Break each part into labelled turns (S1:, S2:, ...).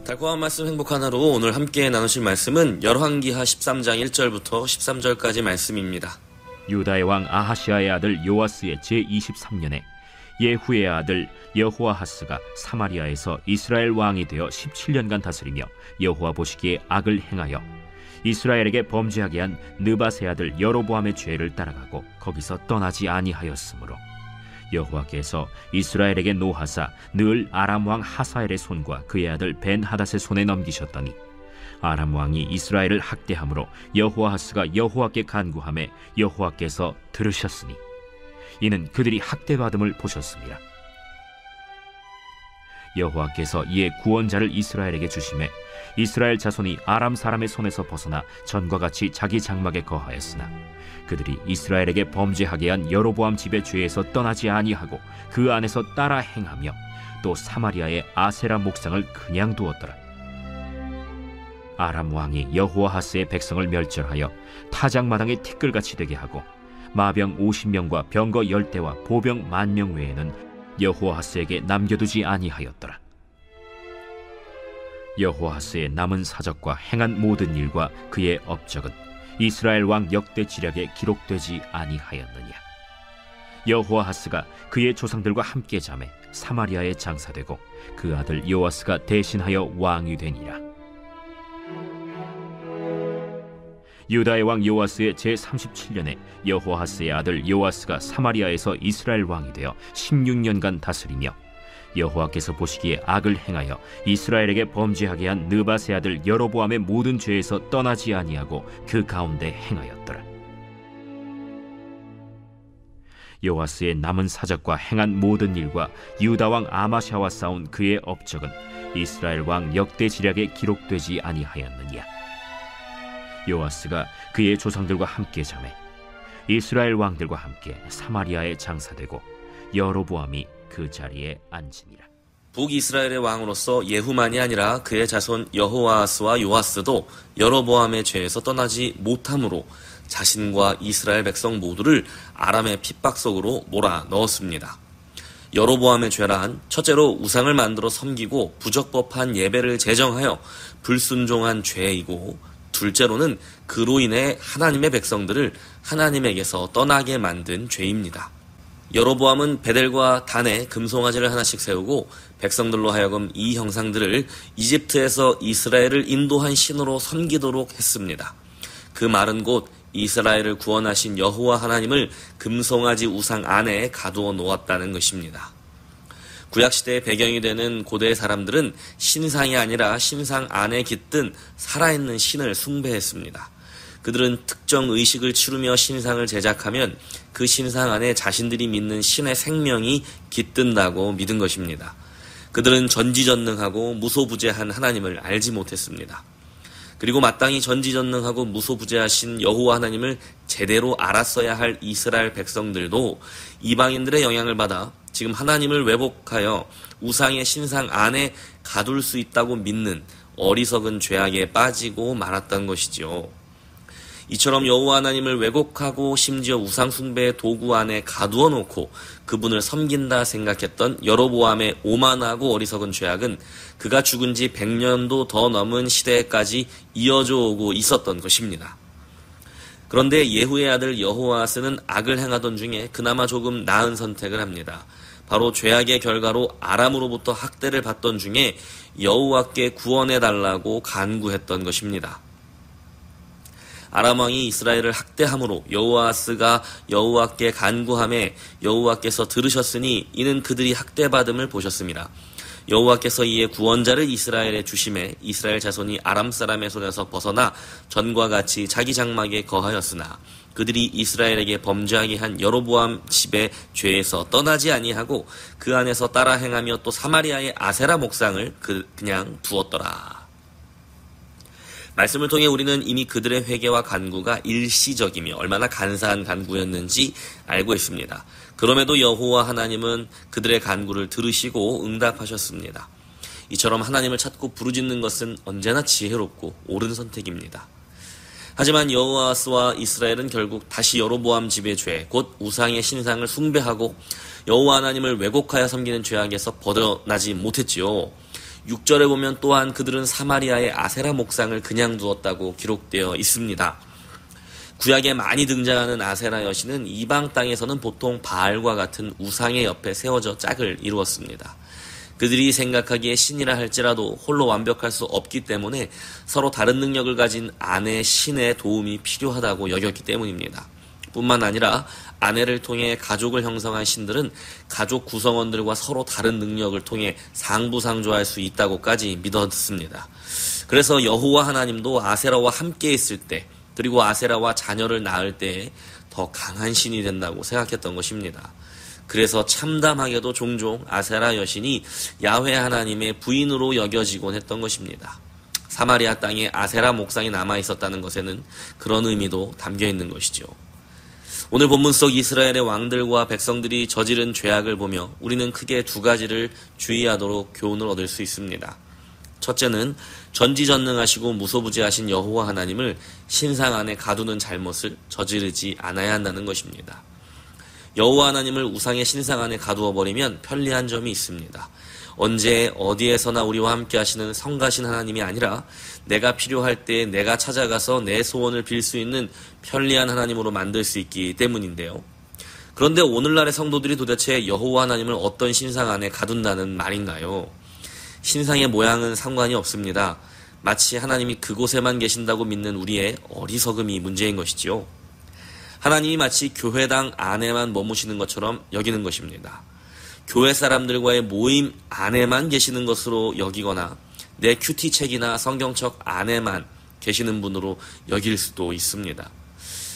S1: 달콤한 말씀 행복한 하루, 오늘 함께 나누실 말씀은 열왕기하 13장 1절부터 13절까지 말씀입니다.
S2: 유다의 왕 아하시아의 아들 요아스의 제23년에 예후의 아들 여호아하스가 사마리아에서 이스라엘 왕이 되어 17년간 다스리며 여호와 보시기에 악을 행하여 이스라엘에게 범죄하게 한 느밧의 아들 여로보암의 죄를 따라가고 거기서 떠나지 아니하였으므로 여호와께서 이스라엘에게 노하사 늘 아람 왕 하사엘의 손과 그의 아들 벤하닷의 손에 넘기셨더니 아람 왕이 이스라엘을 학대함으로 여호아하스가 여호와께 간구하매 여호와께서 들으셨으니 이는 그들이 학대받음을 보셨습니다. 여호와께서 이에 구원자를 이스라엘에게 주시매 이스라엘 자손이 아람 사람의 손에서 벗어나 전과 같이 자기 장막에 거하였으나 그들이 이스라엘에게 범죄하게 한 여로보암 집의 죄에서 떠나지 아니하고 그 안에서 따라 행하며 또 사마리아의 아세라 목상을 그냥 두었더라. 아람 왕이 여호아하스의 백성을 멸절하여 타작마당에 티끌같이 되게 하고 마병 50명과 병거 10대와 보병 10,000명 외에는 여호아하스에게 남겨두지 아니하였더라. 여호아하스의 남은 사적과 행한 모든 일과 그의 업적은 이스라엘 왕 역대 지략에 기록되지 아니하였느냐. 여호아하스가 그의 조상들과 함께 잠에 사마리아에 장사되고 그 아들 요아스가 대신하여 왕이 되니라. 유다의 왕 요아스의 제37년에 여호아하스의 아들 요아스가 사마리아에서 이스라엘 왕이 되어 16년간 다스리며 여호와께서 보시기에 악을 행하여 이스라엘에게 범죄하게 한 느밧의 아들 여로보암의 모든 죄에서 떠나지 아니하고 그 가운데 행하였더라. 요아스의 남은 사적과 행한 모든 일과 유다 왕 아마샤와 싸운 그의 업적은 이스라엘 왕 역대 지략에 기록되지 아니하였느냐. 요아스가 그의 조상들과 함께 잠에 이스라엘 왕들과 함께 사마리아에 장사되고 여로보암이 그 자리에 앉으니라.
S1: 북이스라엘의 왕으로서 예후만이 아니라 그의 자손 여호아스와 요아스도 여로보암의 죄에서 떠나지 못함으로 자신과 이스라엘 백성 모두를 아람의 핍박 속으로 몰아 넣었습니다. 여로보암의 죄란 첫째로 우상을 만들어 섬기고 부적법한 예배를 제정하여 불순종한 죄이고, 둘째로는 그로 인해 하나님의 백성들을 하나님에게서 떠나게 만든 죄입니다. 여로보암은 베델과 단에 금송아지를 하나씩 세우고 백성들로 하여금 이 형상들을 이집트에서 이스라엘을 인도한 신으로 섬기도록 했습니다. 그 말은 곧 이스라엘을 구원하신 여호와 하나님을 금송아지 우상 안에 가두어 놓았다는 것입니다. 구약시대의 배경이 되는 고대의 사람들은 신상이 아니라 신상 안에 깃든 살아있는 신을 숭배했습니다. 그들은 특정 의식을 치르며 신상을 제작하면 그 신상 안에 자신들이 믿는 신의 생명이 깃든다고 믿은 것입니다. 그들은 전지전능하고 무소부재한 하나님을 알지 못했습니다. 그리고 마땅히 전지전능하고 무소부재하신 여호와 하나님을 제대로 알았어야 할 이스라엘 백성들도 이방인들의 영향을 받아 지금 하나님을 왜곡하여 우상의 신상 안에 가둘 수 있다고 믿는 어리석은 죄악에 빠지고 말았던 것이지요. 이처럼 여호와 하나님을 왜곡하고 심지어 우상 숭배의 도구 안에 가두어 놓고 그분을 섬긴다 생각했던 여로보암의 오만하고 어리석은 죄악은 그가 죽은 지 100년도 더 넘은 시대까지 이어져 오고 있었던 것입니다. 그런데 예후의 아들 여호아스는 악을 행하던 중에 그나마 조금 나은 선택을 합니다. 바로 죄악의 결과로 아람으로부터 학대를 받던 중에 여호와께 구원해달라고 간구했던 것입니다. 아람 왕이 이스라엘을 학대함으로 여호아스가 여호와께 간구함에 여호와께서 들으셨으니 이는 그들이 학대받음을 보셨습니다. 여호와께서 이에 구원자를 이스라엘에 주심에 이스라엘 자손이 아람 사람의 손에서 벗어나 전과 같이 자기 장막에 거하였으나 그들이 이스라엘에게 범죄하게 한 여로보암 집의 죄에서 떠나지 아니하고 그 안에서 따라 행하며 또 사마리아의 아세라 목상을 그냥 두었더라. 말씀을 통해 우리는 이미 그들의 회개와 간구가 일시적이며 얼마나 간사한 간구였는지 알고 있습니다. 그럼에도 여호와 하나님은 그들의 간구를 들으시고 응답하셨습니다. 이처럼 하나님을 찾고 부르짖는 것은 언제나 지혜롭고 옳은 선택입니다. 하지만 여호아스와 이스라엘은 결국 다시 여로보암 집의 죄, 곧 우상의 신상을 숭배하고 여호와 하나님을 왜곡하여 섬기는 죄악에서 벗어나지 못했지요. 6절에 보면 또한 그들은 사마리아의 아세라 목상을 그냥 두었다고 기록되어 있습니다. 구약에 많이 등장하는 아세라 여신은 이방 땅에서는 보통 바알과 같은 우상의 옆에 세워져 짝을 이루었습니다. 그들이 생각하기에 신이라 할지라도 홀로 완벽할 수 없기 때문에 서로 다른 능력을 가진 아내 신의 도움이 필요하다고 여겼기 때문입니다. 뿐만 아니라 아내를 통해 가족을 형성한 신들은 가족 구성원들과 서로 다른 능력을 통해 상부상조할 수 있다고까지 믿었습니다. 그래서 여호와 하나님도 아세라와 함께 있을 때, 그리고 아세라와 자녀를 낳을 때에 더 강한 신이 된다고 생각했던 것입니다. 그래서 참담하게도 종종 아세라 여신이 야훼 하나님의 부인으로 여겨지곤 했던 것입니다. 사마리아 땅에 아세라 목상이 남아있었다는 것에는 그런 의미도 담겨 있는 것이죠. 오늘 본문 속 이스라엘의 왕들과 백성들이 저지른 죄악을 보며 우리는 크게 두 가지를 주의하도록 교훈을 얻을 수 있습니다. 첫째는 전지전능하시고 무소부지하신 여호와 하나님을 신상 안에 가두는 잘못을 저지르지 않아야 한다는 것입니다. 여호와 하나님을 우상의 신상 안에 가두어 버리면 편리한 점이 있습니다. 언제 어디에서나 우리와 함께 하시는 성가신 하나님이 아니라 내가 필요할 때 내가 찾아가서 내 소원을 빌 수 있는 편리한 하나님으로 만들 수 있기 때문인데요. 그런데 오늘날의 성도들이 도대체 여호와 하나님을 어떤 신상 안에 가둔다는 말인가요? 신상의 모양은 상관이 없습니다. 마치 하나님이 그곳에만 계신다고 믿는 우리의 어리석음이 문제인 것이지요. 하나님이 마치 교회당 안에만 머무시는 것처럼 여기는 것입니다. 교회 사람들과의 모임 안에만 계시는 것으로 여기거나 내 큐티책이나 성경책 안에만 계시는 분으로 여길 수도 있습니다.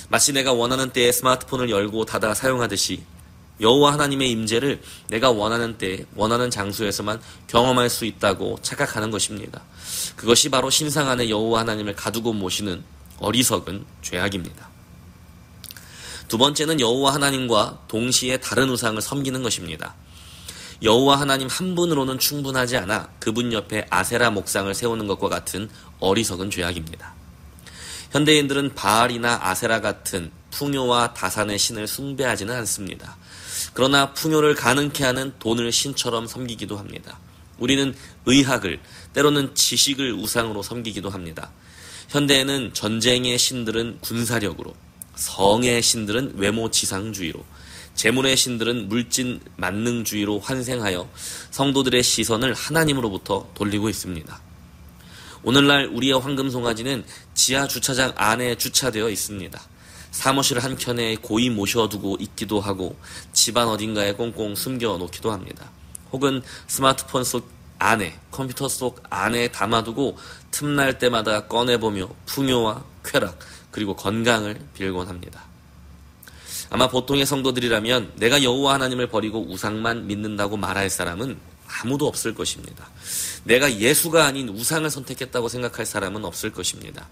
S1: 마치 내가 원하는 때에 스마트폰을 열고 닫아 사용하듯이 여호와 하나님의 임재를 내가 원하는 때 원하는 장소에서만 경험할 수 있다고 착각하는 것입니다. 그것이 바로 신상 안에 여호와 하나님을 가두고 모시는 어리석은 죄악입니다. 두 번째는 여호와 하나님과 동시에 다른 우상을 섬기는 것입니다. 여호와 하나님 한 분으로는 충분하지 않아 그분 옆에 아세라 목상을 세우는 것과 같은 어리석은 죄악입니다. 현대인들은 바알이나 아세라 같은 풍요와 다산의 신을 숭배하지는 않습니다. 그러나 풍요를 가능케 하는 돈을 신처럼 섬기기도 합니다. 우리는 의학을, 때로는 지식을 우상으로 섬기기도 합니다. 현대에는 전쟁의 신들은 군사력으로, 성의 신들은 외모 지상주의로, 재물의 신들은 물질 만능주의로 환생하여 성도들의 시선을 하나님으로부터 돌리고 있습니다. 오늘날 우리의 황금송아지는 지하 주차장 안에 주차되어 있습니다. 사무실 한켠에 고이 모셔두고 있기도 하고 집안 어딘가에 꽁꽁 숨겨놓기도 합니다. 혹은 스마트폰 속 안에, 컴퓨터 속 안에 담아두고 틈날 때마다 꺼내보며 풍요와 쾌락 그리고 건강을 빌곤 합니다. 아마 보통의 성도들이라면 내가 여호와 하나님을 버리고 우상만 믿는다고 말할 사람은 아무도 없을 것입니다. 내가 예수가 아닌 우상을 선택했다고 생각할 사람은 없을 것입니다.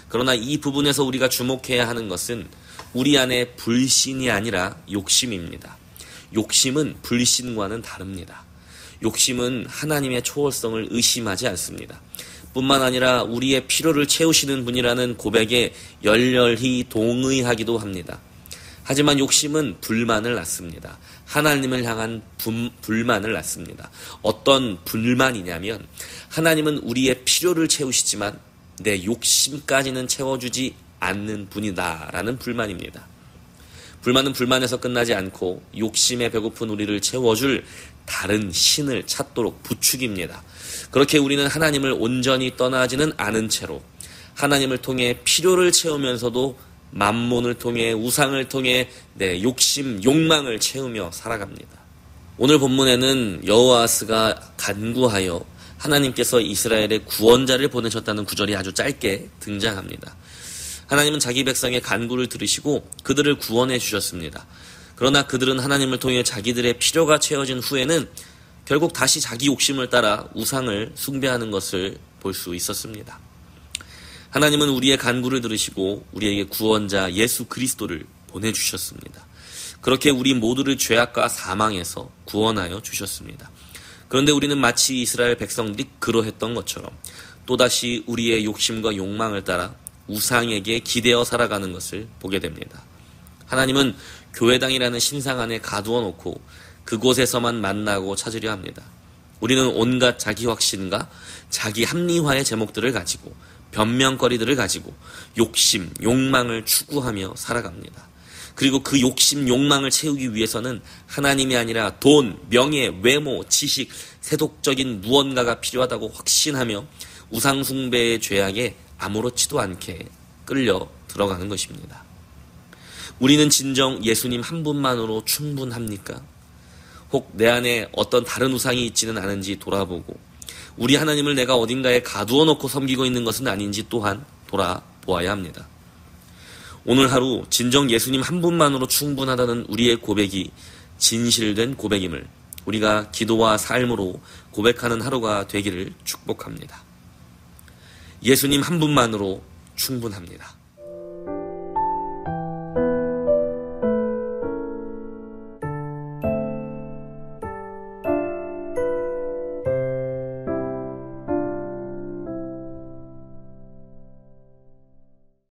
S1: 그러나 이 부분에서 우리가 주목해야 하는 것은 우리 안에 불신이 아니라 욕심입니다. 욕심은 불신과는 다릅니다. 욕심은 하나님의 초월성을 의심하지 않습니다. 뿐만 아니라 우리의 필요를 채우시는 분이라는 고백에 열렬히 동의하기도 합니다. 하지만 욕심은 불만을 낳습니다. 하나님을 향한 불만을 낳습니다. 어떤 불만이냐면 하나님은 우리의 필요를 채우시지만 내 욕심까지는 채워주지 않는 분이다라는 불만입니다. 불만은 불만에서 끝나지 않고 욕심에 배고픈 우리를 채워줄 다른 신을 찾도록 부추깁니다. 그렇게 우리는 하나님을 온전히 떠나지는 않은 채로 하나님을 통해 필요를 채우면서도 만몬을 통해 우상을 통해 내 욕심, 욕망을 채우며 살아갑니다. 오늘 본문에는 여호아스가 간구하여 하나님께서 이스라엘의 구원자를 보내셨다는 구절이 아주 짧게 등장합니다. 하나님은 자기 백성의 간구를 들으시고 그들을 구원해 주셨습니다. 그러나 그들은 하나님을 통해 자기들의 필요가 채워진 후에는 결국 다시 자기 욕심을 따라 우상을 숭배하는 것을 볼 수 있었습니다. 하나님은 우리의 간구를 들으시고 우리에게 구원자 예수 그리스도를 보내주셨습니다. 그렇게 우리 모두를 죄악과 사망에서 구원하여 주셨습니다. 그런데 우리는 마치 이스라엘 백성들이 그러했던 것처럼 또다시 우리의 욕심과 욕망을 따라 우상에게 기대어 살아가는 것을 보게 됩니다. 하나님은 교회당이라는 신상 안에 가두어 놓고 그곳에서만 만나고 찾으려 합니다. 우리는 온갖 자기 확신과 자기 합리화의 제목들을 가지고 변명거리들을 가지고 욕심, 욕망을 추구하며 살아갑니다. 그리고 그 욕심, 욕망을 채우기 위해서는 하나님이 아니라 돈, 명예, 외모, 지식, 세속적인 무언가가 필요하다고 확신하며 우상숭배의 죄악에 아무렇지도 않게 끌려 들어가는 것입니다. 우리는 진정 예수님 한 분만으로 충분합니까? 혹 내 안에 어떤 다른 우상이 있지는 않은지 돌아보고 우리 하나님을 내가 어딘가에 가두어 놓고 섬기고 있는 것은 아닌지 또한 돌아보아야 합니다. 오늘 하루 진정 예수님 한 분만으로 충분하다는 우리의 고백이 진실된 고백임을 우리가 기도와 삶으로 고백하는 하루가 되기를 축복합니다. 예수님 한 분만으로 충분합니다.